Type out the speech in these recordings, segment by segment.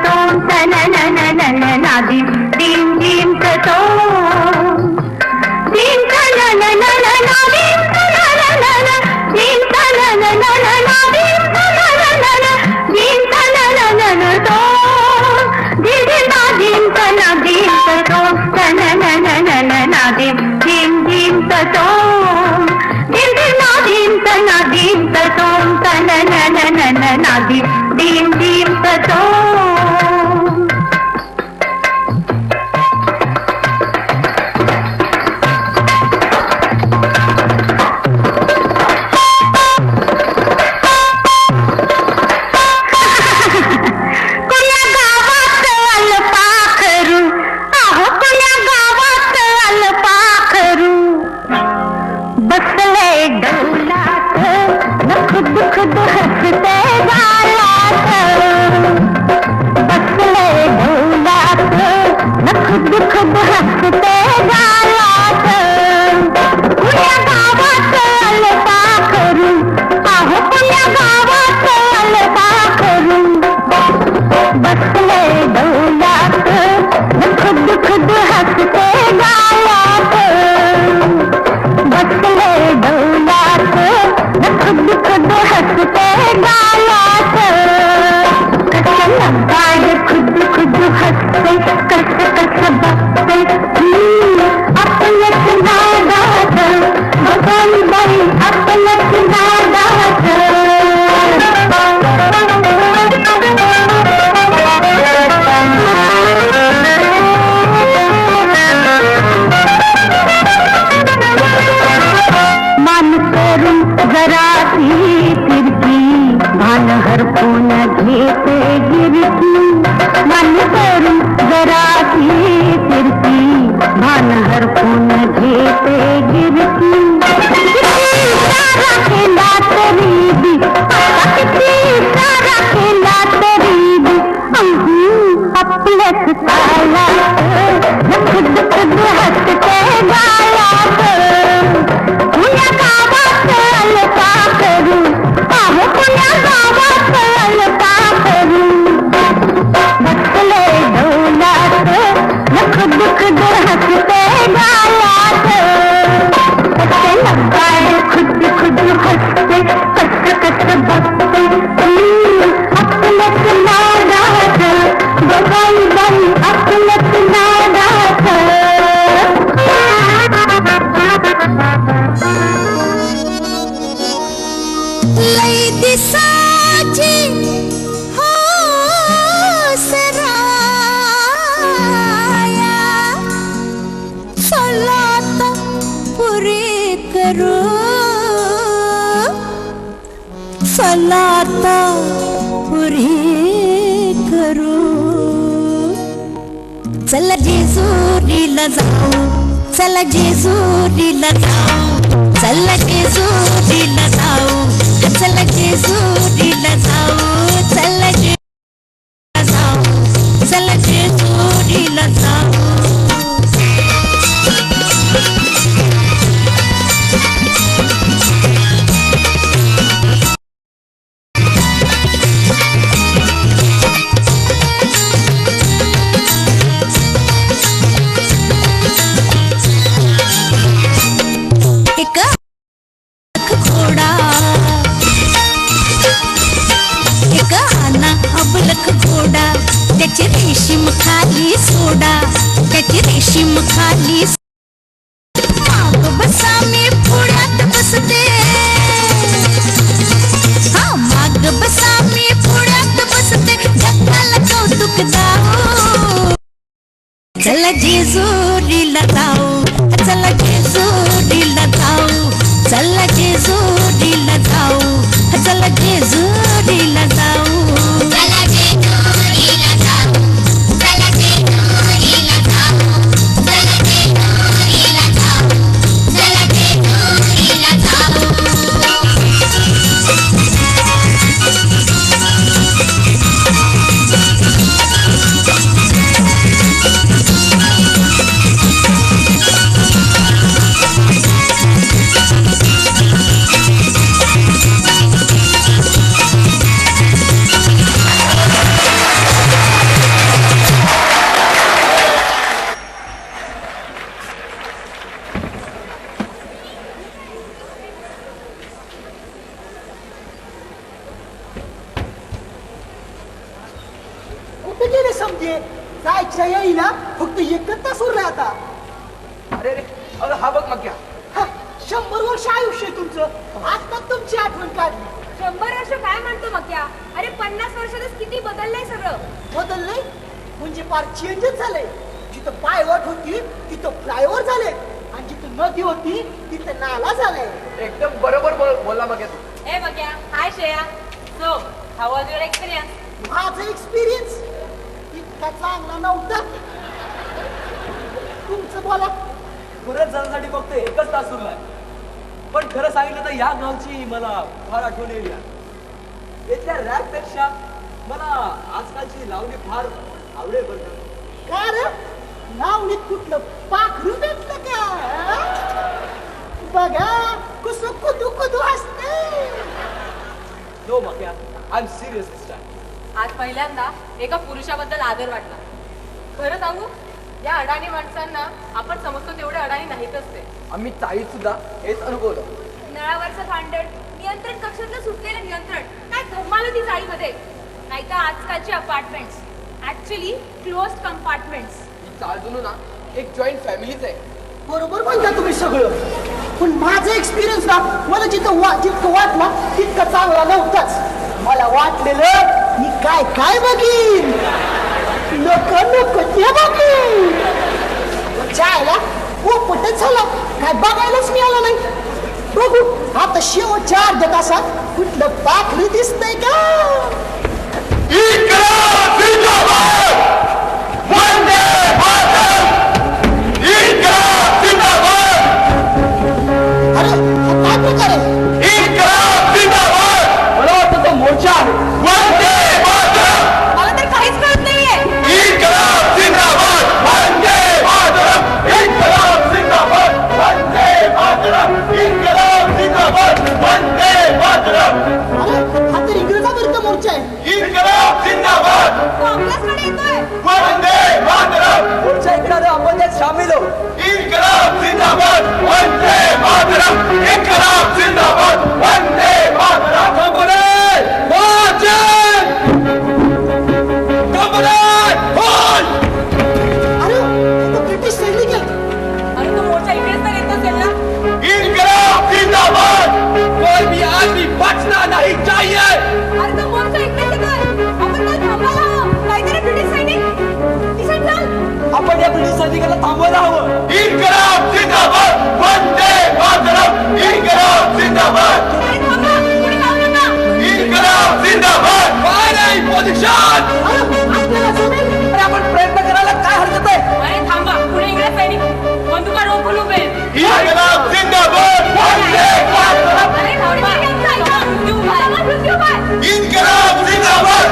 तोम नादिम दीम दीम तोम दीम नादिम दीम नादिम दीम तोम दीदी नादिम नादिम तोम नादिम दीम दीम तोम दीदी नादिम नादिम तोम नादिम दीम दीम तोम खुद हंसते गालात बसले ढोलात न खुद हंसते गालात पुण्या गावात अलता करू आहो पुण्या गावात अलता करू बसले ढोलात न खुद हंसते गालात बसले ढोलात खुद हंसते गालात कसं लगाय खुद हंसते कस बसते आपलंच नादात बघाई बाई आपलंच नादात मान करून जरा तिरकी भान हरपून घेते गिरकी मान करून जरा तिरकी भान हरपून घेते गिरकी सारा केला तरी बी किती सारा केला तरी बी आपल्याच तालात खुद हसते गालात पुण्या गावात अलता करू आहो पुण्या गावात अलता करू बसले ढोलात न खुद हसते गालात कसे लगाय खुद हसते कस बसते आपलंच नादात बघाई बाई आपलंच नादात लई दिसाची हो सराया सलात पुरी करू सलात पुरी करू चला जेजुरीला जाऊ चला जेजुरीला जाऊ चला जेजुरीला जाऊ चला जेजुरीला जाऊ चला जेजुरीला जाऊ चला जेजुरीला जाऊ त्याची रेशीम खाली सोडा त्याची रेशीम खाली माग बसा मी पुढ्यात बसते हा माग बसा मी पुढ्यात बसते जगाला कौतुक दाऊ चला जेजुरीला जाऊ चला जेजुरीला जाऊ चला जेजुरीला जाऊ चला जेजुरीला जाऊ कुठे गेले समजे जायच्या येईना फक्त एकच तास उरलाय आता. अरे रे अरे हा बघ मग 100 वर्ष आयुष्य आहे तुमचं, आता तुमची आठवण काढली. 100 वर्ष काय म्हणतो मक्या? अरे 50 वर्षातच किती बदललंय सगळं. बदललंय म्हणजे फार चेंजच झालंय. जिथं पायवाट होती तिथं फ्लायओव्हर झाले आणि जिथं नदी होती तिथं नाला झालाय. एकदम बरोबर बोलला मग तू. ए Makya, hi Shreya. So how was your experience? माझा एक्सपिरियन्स इतका चांगला नव्हता. तुमचं बोला. परत जाण्यासाठी फक्त एकच तास सुरलाय, पण खरं सांगितलं तर या गावची मला फार आठवण येईल. इथल्या रॅप पेक्षा मला आजकालची लावणी फार आवडेल बरं का. का रे नावणीत कुठलं पाखरू भेटलं का? बघा कसं कुदू कुदू असते. No Makya, I am serious this time. आज पहिल्यांदा एका पुरुषाबद्दल आदर वाटला. खरं सांगू, या अडाणी माणसांना आपण समजतो तेवढे अडाणी नाहीतच ते. आम्ही चाळीत सुद्धा हेच अनुभवलं. नळावरचं भांडण, नियंत्रण कक्षातलं सुटलेलं नियंत्रण, काय धमाल होती चाळीमध्ये. नाही तर आजकालची अपार्टमेंट्स ऍक्च्युली क्लोज्ड कंपार्टमेंट्स. ही चाळ जुनू ना एक जॉईंट फॅमिलीच आहे. बरोबर म्हणता तुम्ही सगळं, पण माझा एक्सपिरियन्स ना मला जितकं वाटला तितकं चांगला नव्हताच. मला वाटलेलं मी काय काय बघीन, नको नको ते बघीन. जायला पोपटच झाला, काय बघायलाच मिळालं नाही. बघू आता शेवटच्या अर्ध्या तासात कुठलं पाखरू दिसतंय का. अरे हा काय प्रकार आहे. मला वाटतं तो मोर्चा आहे. मला तर काहीच कळत नाहीये. अरे हा तर इंग्रजाविरुद्ध मोर्चा आहे. तो आपल्याचकडे येतोय. मोर्चा इकडे आलो, आपण त्यात सामील हो. अरे तो ब्रिटिश सैनिक आहे. अरे तो मोर्चा इकडेच तर येत असेल ना. कोई भी आदमी बचना नहीं चाहिए. अरे तो मोर्चा इकडेच येतोय. आपण त्याला थांबवायला हवं. काहीतरी ब्रिटिश सैनिक दिसत चाल. आपण या ब्रिटिश सैनिकाला थांबवायला हवं. अरे थांबा, कोणी जाऊ नका. आपल्याला जमेल. अरे आपण प्रयत्न करायला काय हरकत आहे. अरे थांबा, पुढे इंग्रज सैनिक बंदुका रोखून उभे. अरे थांबा, ऐका. मृत्यू उभा आहे. मृत्यू उभा आहे.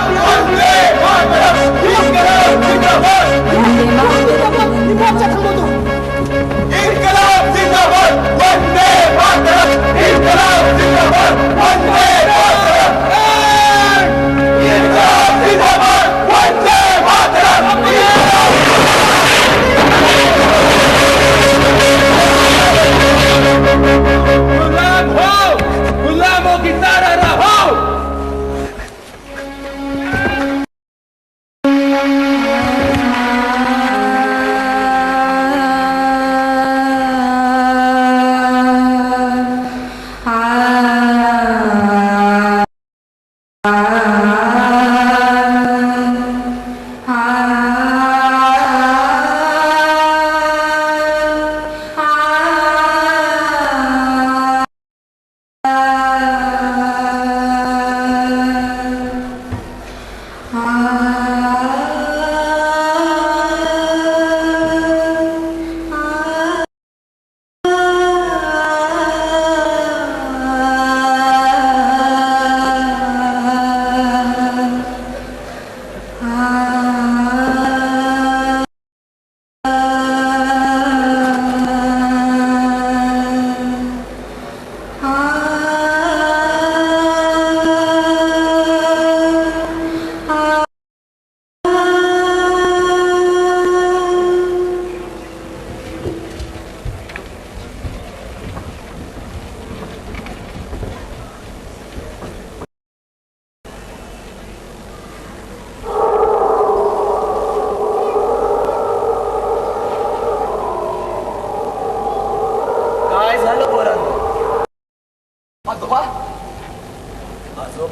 मी मोर्चा थांबवतो. गुलामों की तरह रहो.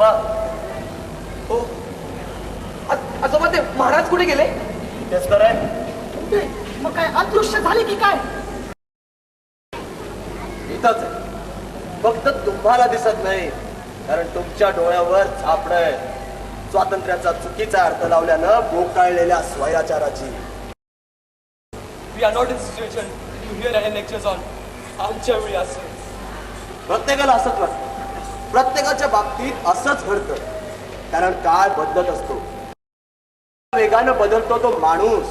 आजोबा हो आजोबा ते महाराज कुठे गेले? तेच तर आहे, ते मग काय अदृश्य झाले की काय? इथंच आहे, फक्त तुम्हाला दिसत नाही, कारण तुमच्या डोळ्यावर झापडय स्वातंत्र्याचा चुकीचा अर्थ लावल्यानं बोकाळलेल्या स्वैराचाराची. We are not in situation to hear any lectures on आमच्या वेळी असेल. प्रत्येकाला असंच वाटतं, प्रत्येकाच्या बाबतीत असंच घडतं, कारण काळ बदलत असतो, वेगानं बदलतो तो माणूस,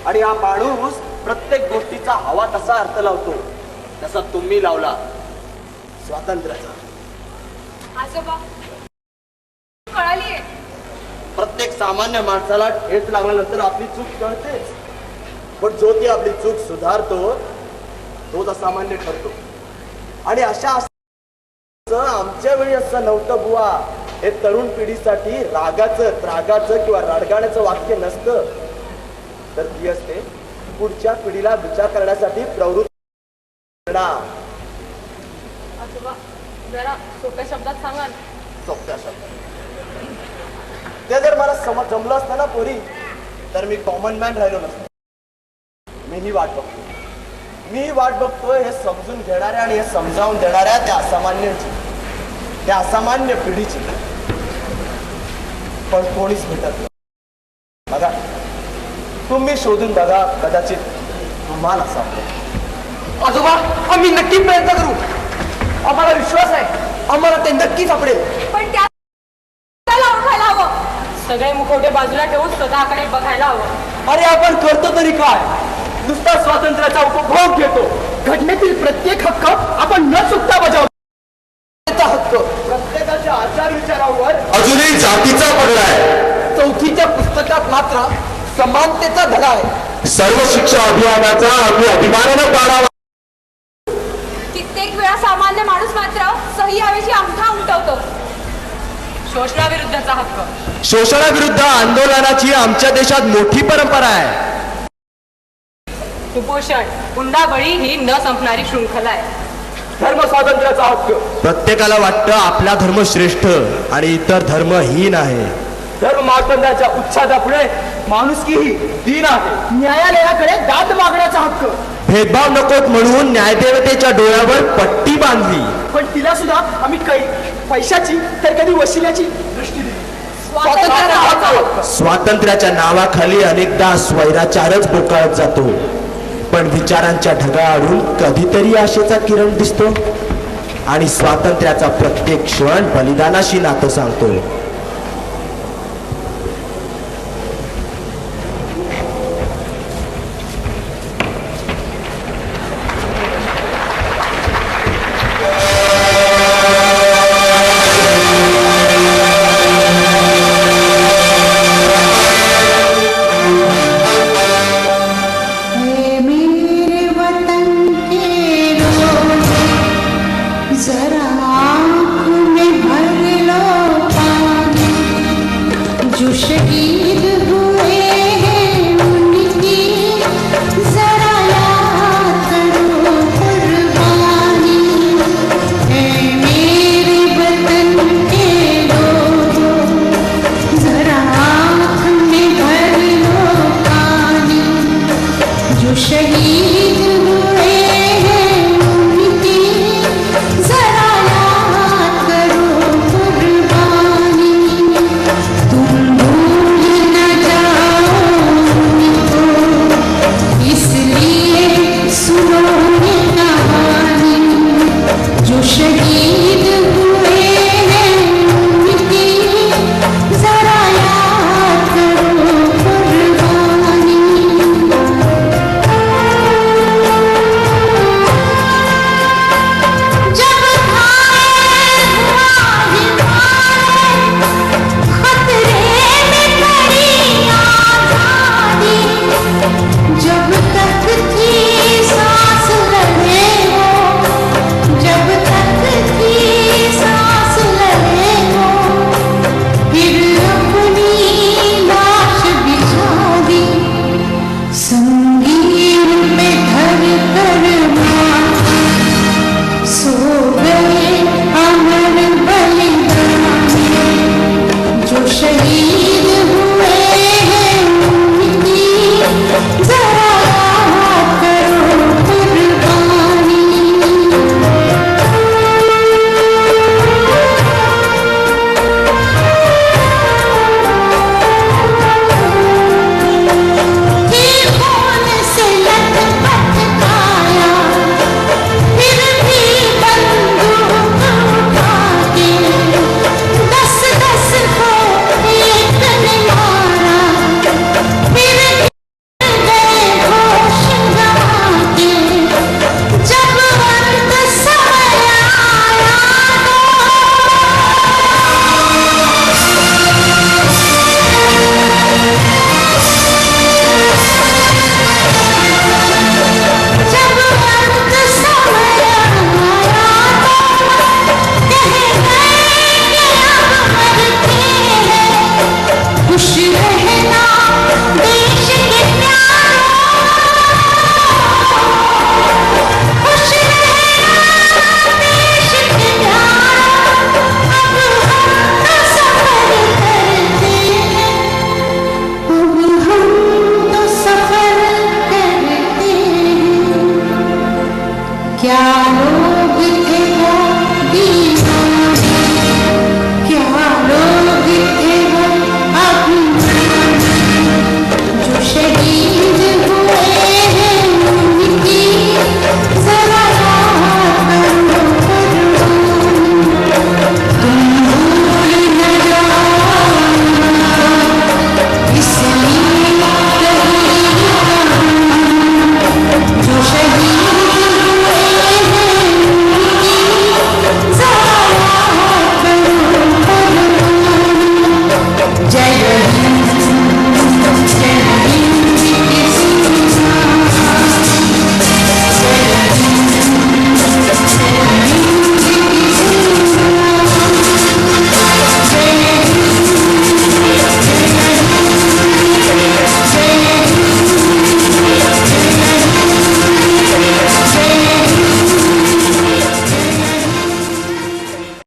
आणि हा माणूस प्रत्येक गोष्टीचा हवा तसा अर्थ लावतो, तसा तुम्ही लावला स्वातंत्र्याचा. आजोबा कळालीये. प्रत्येक सामान्य माणसाला ठेच लागल्यानंतर आपली चूक कळतेच, पण जो ती आपली चूक सुधारतो तोच असामान्य ठरतो. आणि अशा आमच्या वेळी असं नव्हतं बुवा, हे तरुण पिढीसाठी रागाचं त्रागाचं किंवा रडगाण्याचं वाक्य नसतं, तर ती असते पुढच्या पिढीला विचार करण्यासाठी प्रवृत्त करणार. आजोबा जरा सोप्या शब्दात सांगा. सोप्या शब्दात ते जर मला जमलं असतं ना पोरी, तर मी कॉमन मॅन राहिलो नसतो. मीही वाट बघतो, मी वाट बघतोय हे समजून घेणाऱ्या आणि हे समजावून देणाऱ्या त्या असामान्यांची, त्या असामान्य पिढीची, पण कोणीच भेटत नाही. बघा तुम्ही शोधून बघा, कदाचित तुम्हाला सापडेल. आजोबा आम्ही नक्की प्रयत्न करू, आम्हाला विश्वास आहे आम्हाला ते नक्की सापडेल. पण त्याला ओळखायला हवं. सगळे मुखवटे बाजूला ठेवून स्वतःकडे बघायला हवं. अरे आपण करतो तरी काय? नुसता स्वातंत्र्याचा उपभोग घेतो, घटनेतील प्रत्येक हक्क आपण न चुकता बजावतो. त्याचा हक्क प्रत्येकाच्या आचार विचारावर अजूनही जातीचा पगडा आहे. चौथीच्या पुस्तकात मात्र समानतेचा धडा आहे. सर्व शिक्षा अभियानाचा आम्ही अभिमानानं पाडावा. कित्येक वेळा सामान्य माणूस मात्र सही ऐवजी अंगठा उमटवतो. शोषणाविरुद्धचा हक्क. शोषणाविरुद्ध आंदोलनाची आमच्या देशात मोठी परंपरा आहे. कुपोषण हुंडाबळी ही न संपणारी शृंखला आहे. धर्म स्वातंत्र्याचा हक्क. प्रत्येकाला वाटतं आपला धर्म श्रेष्ठ आणि इतर धर्म हीन आहे. धर्म मार्तंडाच्या उच्छादापुढे माणुसकीही दीन आहे. न्यायालयाकडे दाद मागण्याचा हक्क. भेदभाव नकोत म्हणून न्यायदेवतेच्या डोळ्यावर पट्टी बांधली, पण तिला सुद्धा आम्ही पैशाची तर कधी वशिल्याची दृष्टी दिली. स्वातंत्र्याचा हक्क. स्वातंत्र्याच्या नावाखाली अनेकदा स्वैराचारच बोकाळत जातो, पण विचारांच्या ढगाळून कधीतरी आशेचा किरण दिसतो आणि स्वातंत्र्याचा प्रत्येक क्षण बलिदानाशी नातं सांगतो. हे मेरे वतन के रोज़े, जरा आँख में भर लो पानी, जो शहीद